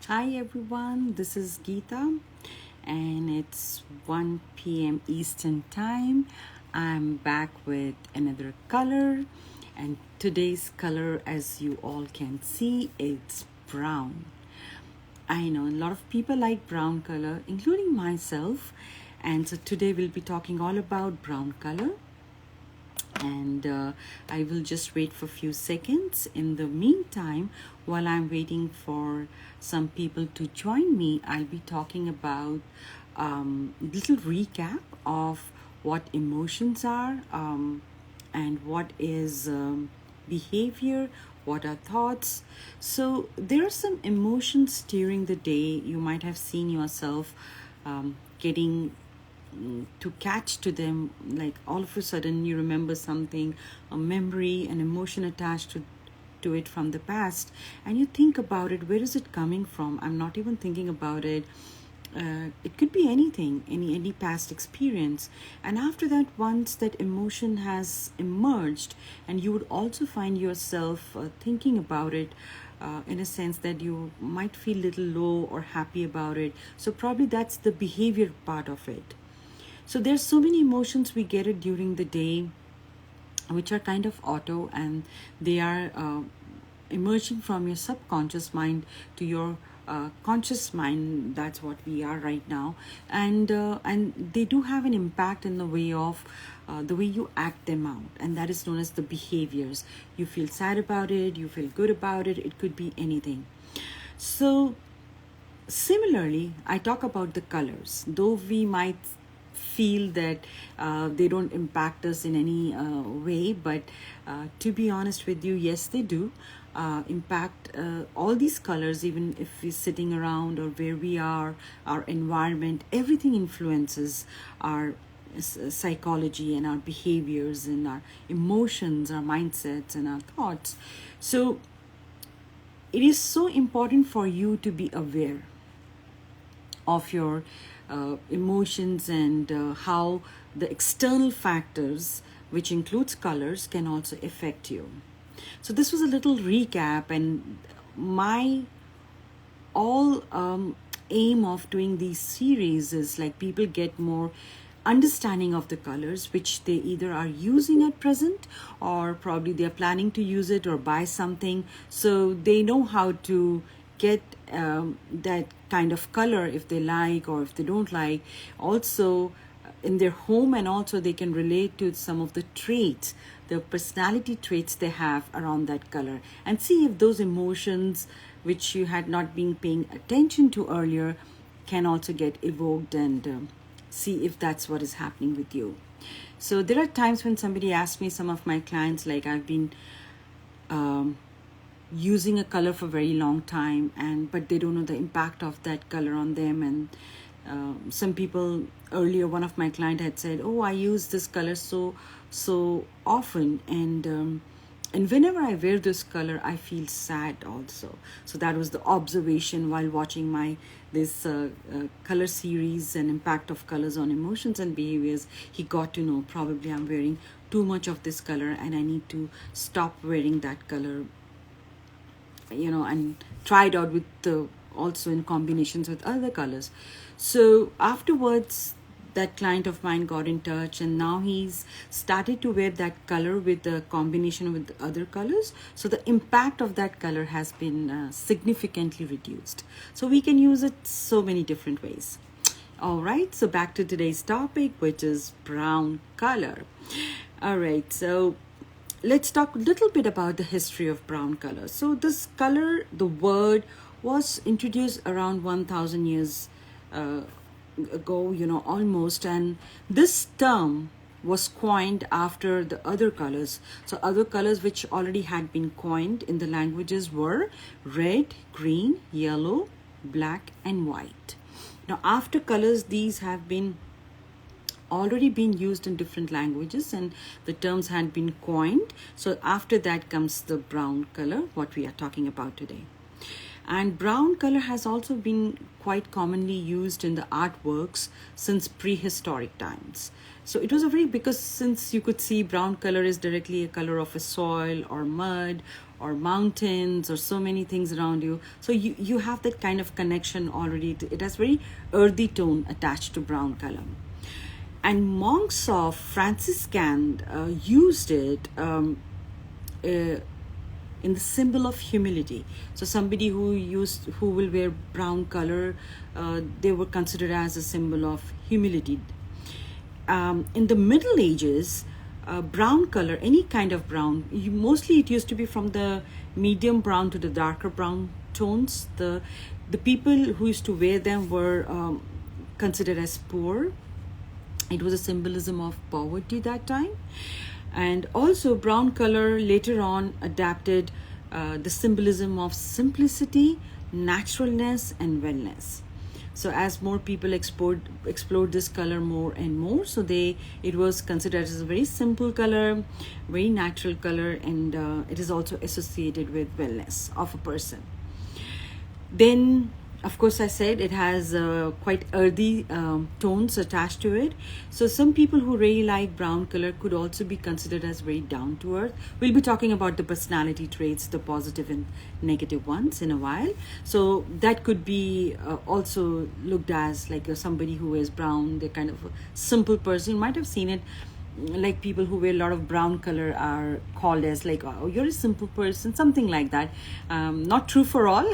Hi everyone, this is Geeta and it's 1 p.m. Eastern Time. I'm back with another color, and today's color, as you all can see, it's brown. I know a lot of people like brown color, including myself, and so today we'll be talking all about brown color. And I will just wait for a few seconds. In the meantime, while I'm waiting for some people to join me, I'll be talking about little recap of what emotions are, and what is behavior, what are thoughts. So there are some emotions during the day. You might have seen yourself getting to catch to them, like all of a sudden you remember something, a memory, an emotion attached to it from the past, and you think about it. Where is it coming from? I'm not even thinking about it. It could be anything, any past experience. And after that, once that emotion has emerged, and you would also find yourself thinking about it, in a sense that you might feel a little low or happy about it. So probably that's the behavior part of it. So there's so many emotions we get it during the day, which are kind of auto, and they are emerging from your subconscious mind to your conscious mind. That's what we are right now, and they do have an impact in the way of the way you act them out, and that is known as the behaviors. You feel sad about it, you feel good about it. It could be anything. So similarly, I talk about the colors, though we might feel that they don't impact us in any way, but to be honest with you, yes, they do impact all these colors. Even if we're sitting around or where we are, our environment, everything influences our psychology and our behaviors and our emotions, our mindsets and our thoughts. So it is so important for you to be aware of your emotions, and how the external factors, which includes colors, can also affect you. So this was a little recap, and my all aim of doing these series is like people get more understanding of the colors, which they either are using at present, or probably they're planning to use it or buy something, so they know how to get that kind of color if they like or if they don't like. Also in their home, and also they can relate to some of the traits, the personality traits they have around that color, and see if those emotions which you had not been paying attention to earlier can also get evoked, and see if that's what is happening with you. So there are times when somebody asks me, some of my clients, like I've been using a color for a very long time, and but they don't know the impact of that color on them. And some people earlier, one of my client had said, oh, I use this color so often, and whenever I wear this color, I feel sad also. So that was the observation while watching my this color series and impact of colors on emotions and behaviors. He got to know probably I'm wearing too much of this color and I need to stop wearing that color, and try it out with also in combinations with other colors. So afterwards, that client of mine got in touch, and now he's started to wear that color with the combination with other colors. So the impact of that color has been significantly reduced. So we can use it so many different ways. All right, so back to today's topic, which is brown color. All right, so let's talk a little bit about the history of brown color. So this color, the word, was introduced around 1,000 years ago, almost. And this term was coined after the other colors. So other colors which already had been coined in the languages were red, green, yellow, black, and white. Now after colors, these have been already been used in different languages, and the terms had been coined. So after that comes the brown color, what we are talking about today. And brown color has also been quite commonly used in the artworks since prehistoric times. So it was because since you could see brown color is directly a color of a soil or mud or mountains or so many things around you. So you have that kind of connection already. It has very earthy tone attached to brown color. And monks of Franciscan used it in the symbol of humility. So somebody who will wear brown color, they were considered as a symbol of humility. In the Middle Ages, brown color, any kind of brown, mostly it used to be from the medium brown to the darker brown tones. The people who used to wear them were considered as poor. It was a symbolism of poverty that time. And also brown color later on adapted the symbolism of simplicity, naturalness, and wellness. So as more people explored this color more and more, so it was considered as a very simple color, very natural color, and it is also associated with wellness of a person. Then, of course, I said it has quite earthy tones attached to it. So some people who really like brown color could also be considered as very down to earth. We'll be talking about the personality traits, the positive and negative ones in a while. So that could be also looked as like somebody who wears brown. They're kind of a simple person. You might have seen it, like people who wear a lot of brown color are called as like, oh, you're a simple person, something like that. Not true for all,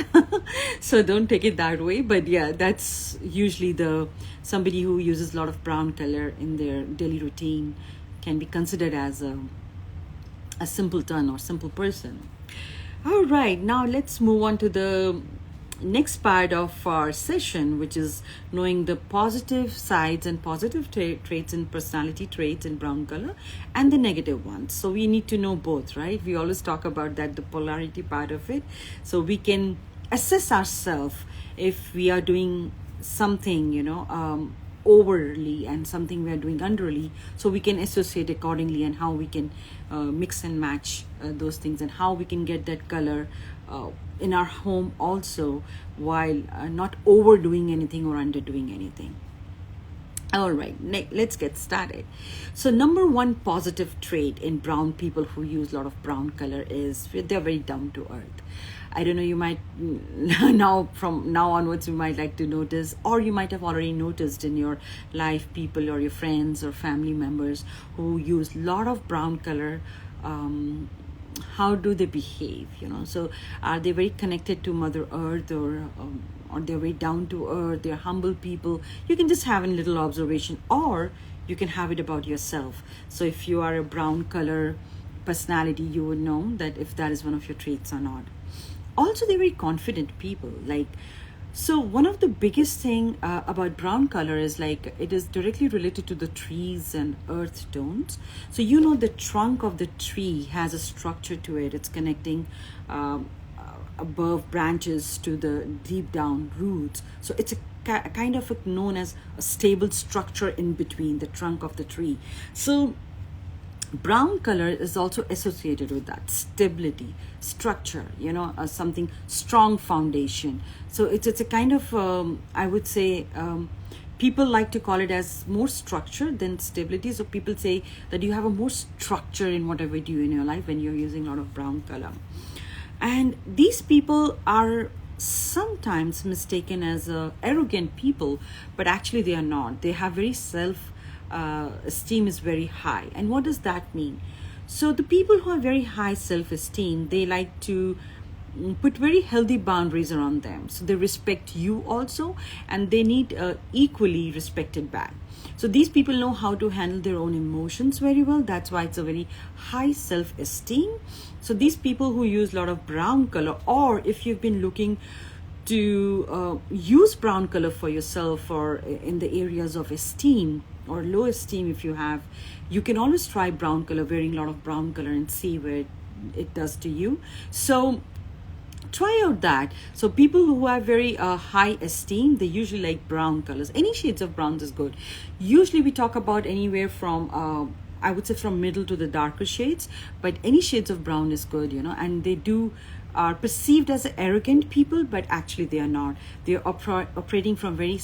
so don't take it that way. But yeah, that's usually somebody who uses a lot of brown color in their daily routine can be considered as a simpleton or simple person. All right, now let's move on to the next part of our session, which is knowing the positive sides and positive traits and personality traits in brown color and the negative ones. So we need to know both, right? We always talk about that, the polarity part of it, so we can assess ourselves if we are doing something, overly and something we are doing underly, so we can associate accordingly, and how we can mix and match those things, and how we can get that color in our home also, while not overdoing anything or underdoing anything. All right, let's get started. So number one positive trait in brown people who use a lot of brown color is they're very down to earth. I don't know, you might from now onwards, you might like to notice, or you might have already noticed in your life, people or your friends or family members who use a lot of brown color. How do they behave? So are they very connected to Mother Earth, or they're very down to earth, they're humble people? You can just have a little observation, or you can have it about yourself. So if you are a brown color personality, you would know that if that is one of your traits or not. Also, they're very confident people. So one of the biggest thing about brown color is it is directly related to the trees and earth tones. So the trunk of the tree has a structure to it. It's connecting above branches to the deep down roots. So it's a kind of known as a stable structure in between the trunk of the tree. So brown color is also associated with that stability, structure, something strong foundation. So it's a kind of I would say people like to call it as more structure than stability. So people say that you have a more structure in whatever you do in your life when you're using a lot of brown color. And these people are sometimes mistaken as arrogant people, but actually they are not. They have very esteem is very high. And what does that mean? So the people who have very high self-esteem, they like to put very healthy boundaries around them. So they respect you also, and they need equally respected back. So these people know how to handle their own emotions very well. That's why it's a very high self-esteem. So these people who use a lot of brown color, or if you've been looking to use brown color for yourself, or in the areas of esteem or low esteem, if you can always try brown color, wearing a lot of brown color, and see where it does to you. So try out that. So people who have very high esteem, they usually like brown colors. Any shades of browns is good. Usually we talk about anywhere from I would say from middle to the darker shades, but any shades of brown is good, and they are perceived as arrogant people, but actually they are not. They are operating from very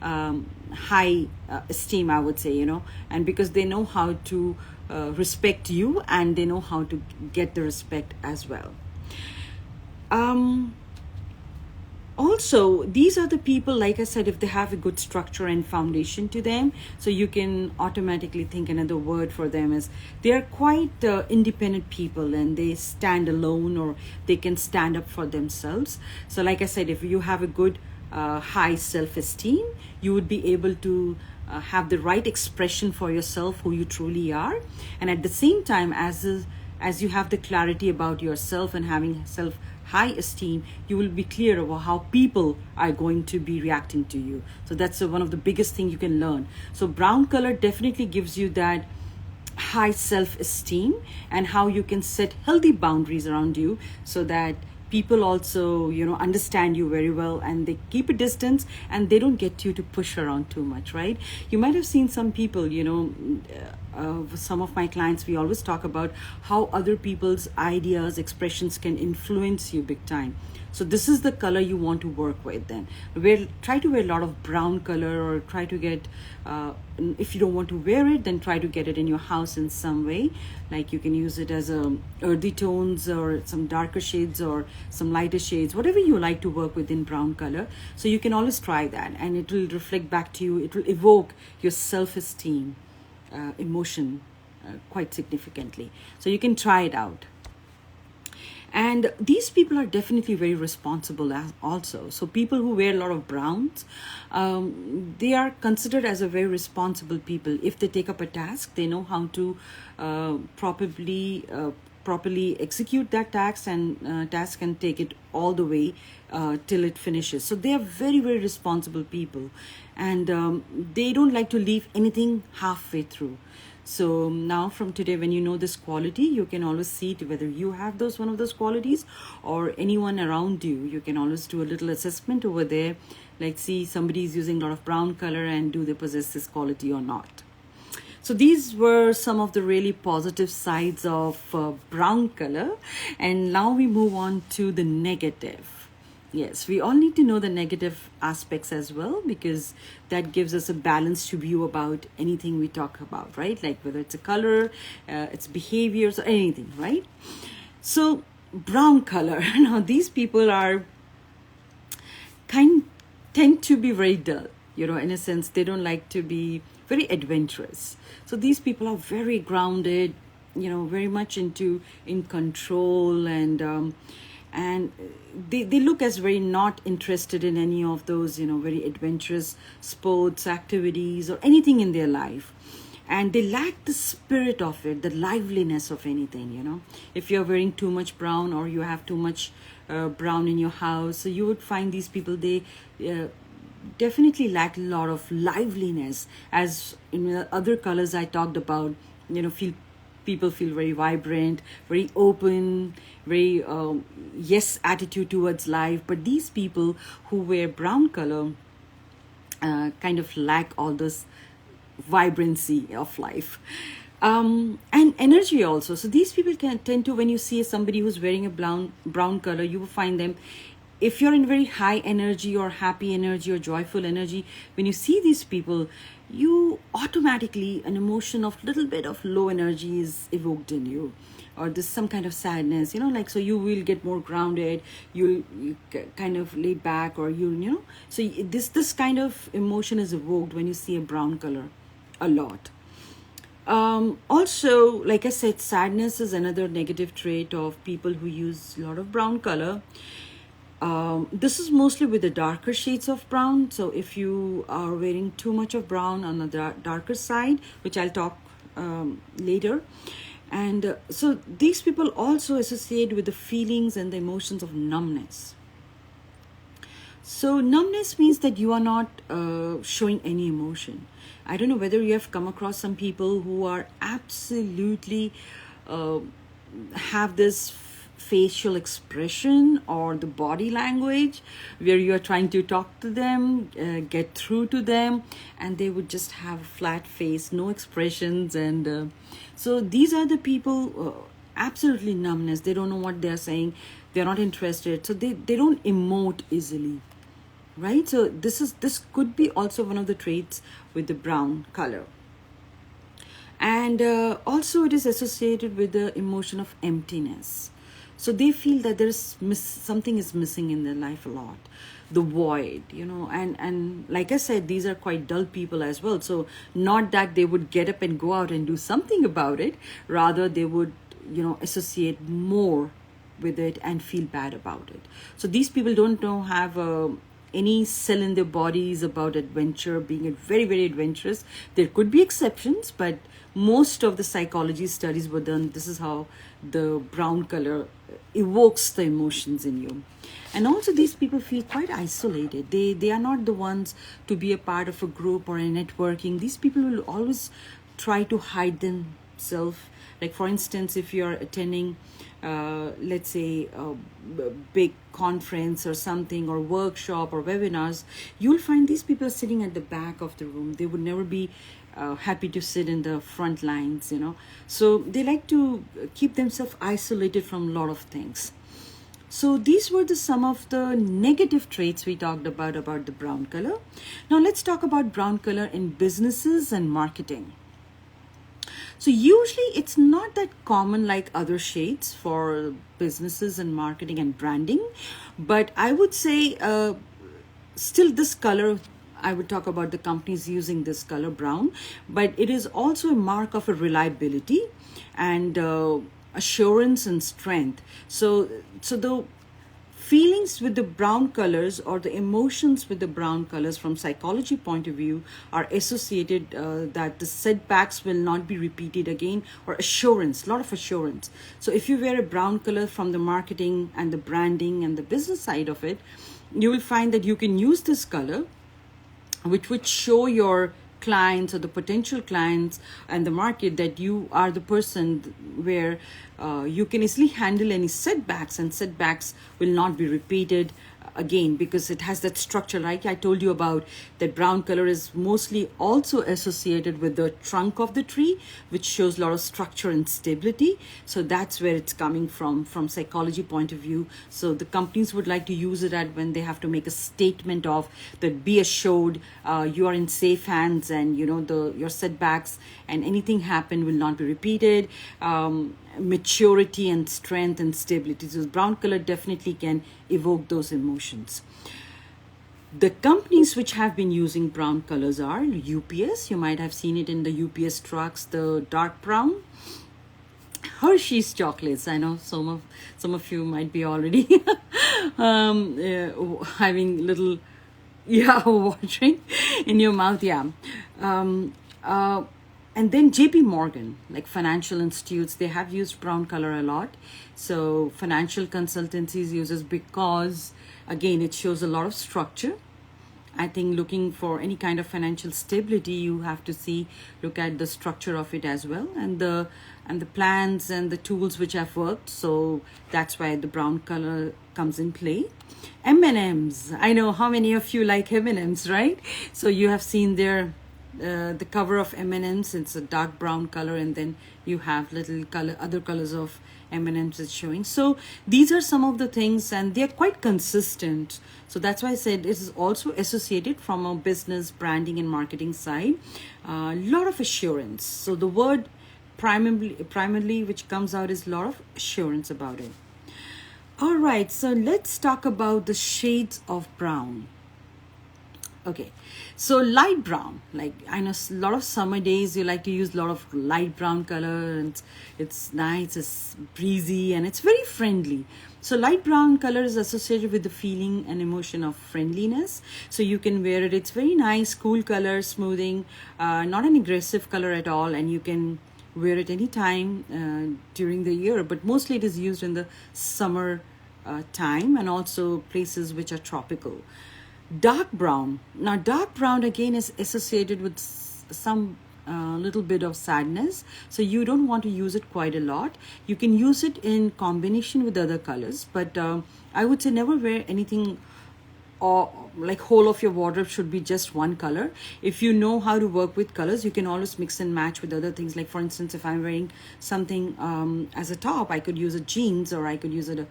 high esteem, I would say, and because they know how to respect you, and they know how to get the respect as well. Also, these are the people, like I said, if they have a good structure and foundation to them, so you can automatically think another word for them is they are quite independent people, and they stand alone, or they can stand up for themselves. So like I said, if you have a good high self-esteem, you would be able to have the right expression for yourself, who you truly are. And at the same time, as you have the clarity about yourself and having self high esteem, you will be clear about how people are going to be reacting to you. So that's one of the biggest things you can learn. So brown color definitely gives you that high self-esteem, and how you can set healthy boundaries around you, so that people also, understand you very well, and they keep a distance, and they don't get you to push around too much, right? You might have seen some people, some of my clients, we always talk about how other people's ideas, expressions can influence you big time. So this is the color you want to work with then. Try to wear a lot of brown color, or try to get, if you don't want to wear it, then try to get it in your house in some way. Like you can use it as earthy tones, or some darker shades, or some lighter shades, whatever you like to work with in brown color. So you can always try that, and it will reflect back to you. It will evoke your self-esteem, emotion quite significantly. So you can try it out. And these people are definitely very responsible also. So people who wear a lot of browns, they are considered as a very responsible people. If they take up a task, they know how to properly execute that task and take it all the way till it finishes. So they are very, very responsible people, and they don't like to leave anything halfway through. So now from today, when you know this quality, you can always see whether you have one of those qualities, or anyone around you. You can always do a little assessment over there, like see somebody is using a lot of brown color, and do they possess this quality or not. So these were some of the really positive sides of brown color. And now we move on to the negative. Yes, we all need to know the negative aspects as well, because that gives us a balanced view about anything we talk about, right? Like whether it's a color, it's behaviors, or anything, right? So brown color, now these people are tend to be very dull, in a sense. They don't like to be very adventurous. So these people are very grounded, very much in control, and they look as very not interested in any of those, very adventurous sports activities or anything in their life. And they lack the spirit of it, the liveliness of anything, If you're wearing too much brown, or you have too much brown in your house, so you would find these people, they definitely lack a lot of liveliness. As in the other colors I talked about, people feel very vibrant, very open, very yes attitude towards life. But these people who wear brown color kind of lack all this vibrancy of life, and energy also. So these people can tend to, when you see somebody who's wearing a brown color, you will find them, if you're in very high energy or happy energy or joyful energy, when you see these people, you automatically, an emotion of little bit of low energy is evoked in you, or there's some kind of sadness, so you will get more grounded, you kind of laid back, or so this kind of emotion is evoked when you see a brown color a lot. Also, like I said, sadness is another negative trait of people who use a lot of brown color. This is mostly with the darker shades of brown. So if you are wearing too much of brown on the darker side, which I'll talk later. And so these people also associate with the feelings and the emotions of numbness. So numbness means that you are not showing any emotion. I don't know whether you have come across some people who are absolutely have this facial expression or the body language where you are trying to talk to them, get through to them, and they would just have a flat face, no expressions. And so these are the people, absolutely numbness. They don't know what they're saying. They're not interested. So they don't emote easily, right? So this could be also one of the traits with the brown color. And also it is associated with the emotion of emptiness. So they feel that there's something is missing in their life a lot, the void, and like I said, these are quite dull people as well. So not that they would get up and go out and do something about it, rather they would associate more with it and feel bad about it. So these people don't have any cell in their bodies about adventure, being very, very adventurous. There could be exceptions, but most of the psychology studies were done. This is how the brown color evokes the emotions in you. And also these people feel quite isolated. They are not the ones to be a part of a group or a networking. These people will always try to hide themselves. Like for instance, if you're attending let's say a big conference or something, or workshop or webinars, you'll find these people are sitting at the back of the room. They would never be happy to sit in the front lines, so they like to keep themselves isolated from a lot of things. So these were some of the negative traits we talked about the brown color. Now let's talk about brown color in businesses and marketing. So usually it's not that common like other shades for businesses and marketing and branding, but I would say still this color, I would talk about the companies using this color brown, but it is also a mark of a reliability and assurance and strength. So the feelings with the brown colors, or the emotions with the brown colors from psychology point of view, are associated that the setbacks will not be repeated again, or assurance, a lot of assurance. So if you wear a brown color from the marketing and the branding and the business side of it, you will find that you can use this color, which would show your clients or the potential clients and the market that you are the person where you can easily handle any setbacks, and setbacks will not be repeated again, because it has that structure. Like I told you about, that brown color is mostly also associated with the trunk of the tree, which shows a lot of structure and stability. So that's where it's coming from psychology point of view. So the companies would like to use it at when they have to make a statement of that, be assured you are in safe hands, and your setbacks and anything happen will not be repeated. Maturity and strength and stability. So brown color definitely can evoke those emotions. The companies which have been using brown colors are UPS. You might have seen it in the UPS trucks, the dark brown. Hershey's chocolates. I know some of you might be already having little watering in your mouth. And then JP Morgan, like financial institutes, they have used brown color a lot. So financial consultancies uses, because again, it shows a lot of structure. I think looking for any kind of financial stability, you have to look at the structure of it as well, and the plans and the tools which have worked. So that's why the brown color comes in play. M&Ms. I know how many of you like M&Ms, right? So you have seen their the cover of M&Ms. It's a dark brown color, and then you have little other colors of M&Ms it's showing. So these are some of the things, and they're quite consistent. So that's why I said it is also associated from a business branding and marketing side. A lot of assurance. So the word primarily which comes out is a lot of assurance about it. All right, so let's talk about the shades of brown. Okay, so light brown, like I know a lot of summer days you like to use a lot of light brown color, and it's nice, it's breezy, and it's very friendly. So light brown color is associated with the feeling and emotion of friendliness. So you can wear it. It's very nice, cool color, smoothing, not an aggressive color at all, and you can wear it anytime during the year, but mostly it is used in the summer time, and also places which are tropical. Dark brown. Now dark brown again is associated with some little bit of sadness, so you don't want to use it quite a lot. You can use it in combination with other colors, but I would say never wear anything or like whole of your wardrobe should be just one color. If you know how to work with colors, you can always mix and match with other things. Like for instance, if I'm wearing something as a top, I could use a jeans, or I could use a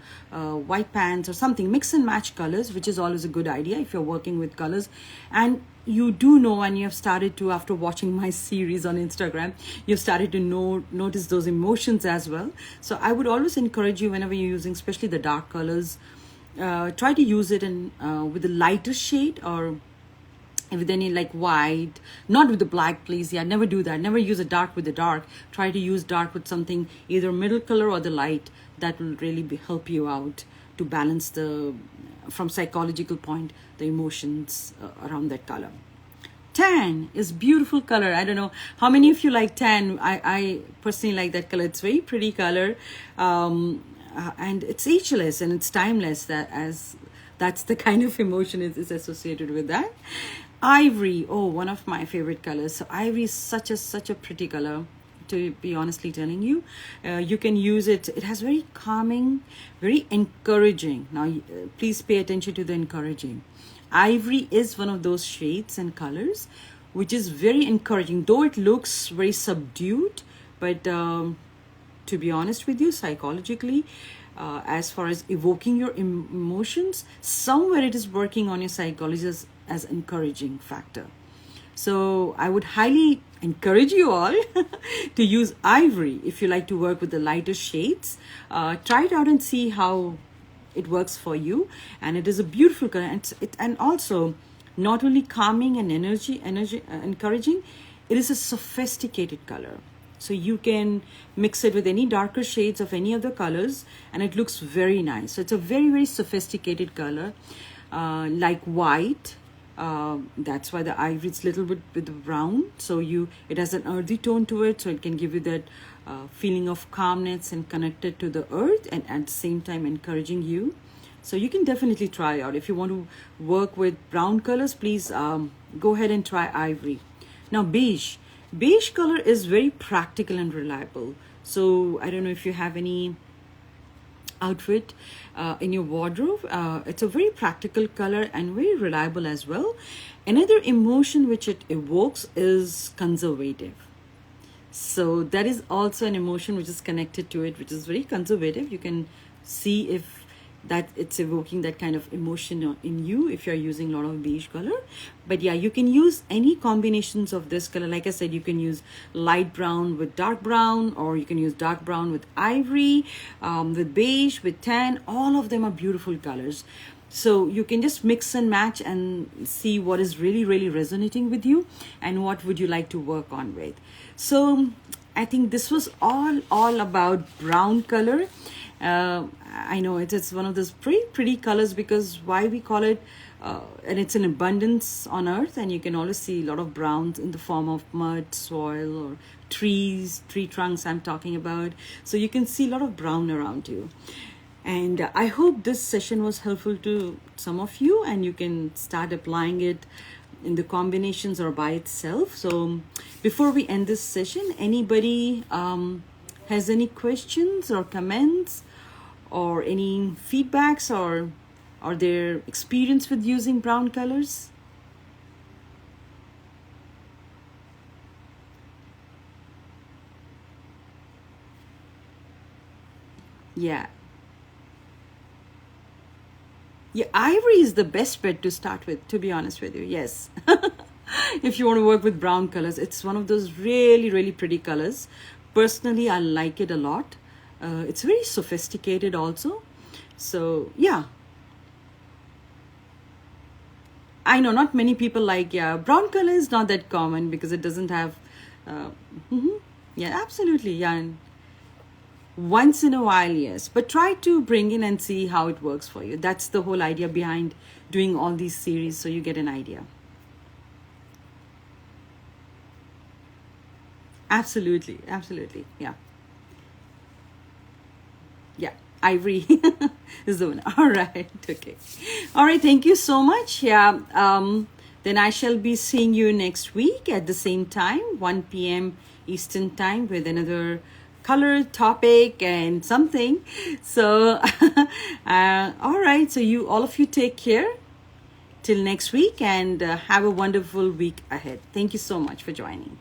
white pants or something. Mix and match colors, which is always a good idea if you're working with colors. And you do know, and you have started to, after watching my series on Instagram, you've started to notice those emotions as well. So I would always encourage you, whenever you're using especially the dark colors, try to use it in with a lighter shade, or with any like white, not with the black, please. Yeah, never do that. Never use a dark with the dark. Try to use dark with something, either middle color or the light. That will really help you out to balance the, from psychological point, the emotions around that color. Tan is beautiful color. I don't know how many of you like tan. I personally like that color. It's very pretty color. And it's ageless and it's timeless. That's the kind of emotion is associated with that. Ivory, oh, one of my favorite colors. So ivory is such a pretty color, to be honestly telling you. You can use it. It has very calming, very encouraging. Now, please pay attention to the encouraging. Ivory is one of those shades and colors which is very encouraging, though it looks very subdued, but to be honest with you, psychologically, as far as evoking your emotions, somewhere it is working on your psychology as encouraging factor. So I would highly encourage you all to use ivory if you like to work with the lighter shades. Try it out and see how it works for you. And it is a beautiful color, and also not only calming and energy encouraging, it is a sophisticated color. So you can mix it with any darker shades of any other colors, and it looks very nice. So it's a very sophisticated color, like white. That's why the ivory is a little bit with the brown. So it has an earthy tone to it, so it can give you that feeling of calmness and connected to the earth, and at the same time encouraging you. So you can definitely try out. If you want to work with brown colors, please go ahead and try ivory. Now beige. Beige color is very practical and reliable. So I don't know if you have any outfit in your wardrobe. It's a very practical color and very reliable as well. Another emotion which it evokes is conservative. So that is also an emotion which is connected to it, which is very conservative. You can see if that it's evoking that kind of emotion in you if you're using a lot of beige color. But yeah, you can use any combinations of this color. Like I said, you can use light brown with dark brown, or you can use dark brown with ivory, with beige, with tan. All of them are beautiful colors. So you can just mix and match and see what is really resonating with you and what would you like to work on with. So I think this was all about brown color. I know it's one of those pretty colors, because why we call it, and it's an abundance on earth, and you can always see a lot of browns in the form of mud, soil, or trees, tree trunks I'm talking about. So you can see a lot of brown around you. And I hope this session was helpful to some of you, and you can start applying it in the combinations or by itself. So before we end this session, anybody has any questions or comments or any feedbacks or their experience with using brown colors? Yeah, ivory is the best bet to start with, to be honest with you. Yes. If you want to work with brown colors, it's one of those really pretty colors. Personally, I like it a lot. It's very sophisticated also. So yeah, I know not many people like, brown color is not that common because it doesn't have yeah, absolutely. Yeah, and once in a while, yes, but try to bring in and see how it works for you. That's the whole idea behind doing all these series, so you get an idea. Absolutely, yeah, ivory is the one. All right, okay, all right, thank you so much. Yeah, then I shall be seeing you next week at the same time, 1 p.m. Eastern time, with another color topic and something. So all right, so all of you take care, till next week, and have a wonderful week ahead. Thank you so much for joining.